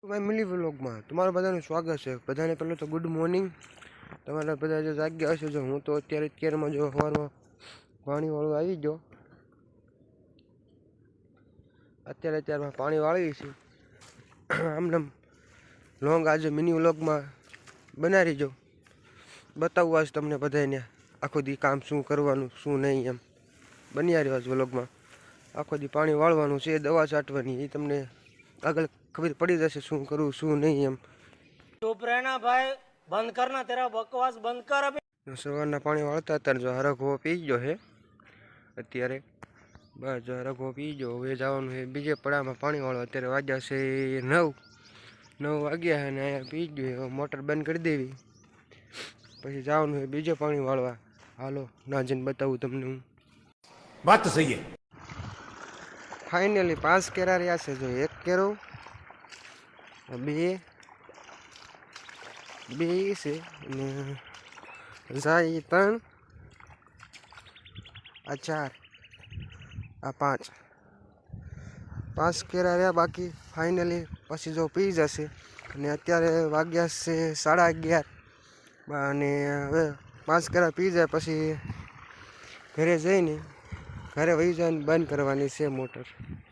My mini વ્લોગમાં તમારું બધાનું સ્વાગત છે। બધાને પહેલાં તો ગુડ મોર્નિંગ। તમારા બધા જો જાગ્યા હશે, જો હું તો અત્યારમાં જો સવારમાં પાણીવાળું આવી ગયો। અત્યારમાં પાણી વાળી છે। આમને લોંગ આજે મિની વ્લોગમાં બનાવી જો બતાવું આજ તમને બધાને આખો દી કામ શું કરવાનું શું નહીં એમ બન્યા રહ્યો। આજ વ્લોગમાં આખો દી પાણી વાળવાનું છે, દવા છાંટવાની, એ તમને આગળ खबर पड़ी जैसे शू करूँ शू नहीं एम। चुप रहना भाई, बंद करना, तेरा बकवास बंद कर अभी। सवारना पानी वाळता अत्यारे जो हरखो पी गयो है अत्यारे बस जो हरखो पी गयो। हवे जवानुं है बीजे पड़ामां पाणी वाळवा। अत्यारे वाग्या छे 9 वाग्या है ने अहींया पी गयो। मोटर बंद कर देवी पछी जवानुं है बीजे पाणी वाळवा। हालो ना जईने बतावुं तमने हूँ। बात तो सही है। फाइनली 5 केरा रह्या छे। जो एक केरो बे से जाई 3 आ 4 आ 5 केरा रह्या बाकी। फाइनली पछी जो पी जशे अने अत्यारे वाग्या छे 11:30 अने हवे 5 केरा पी जाए पछी घरे जईने घरे वही जाने बंद करवानी छे मोटर।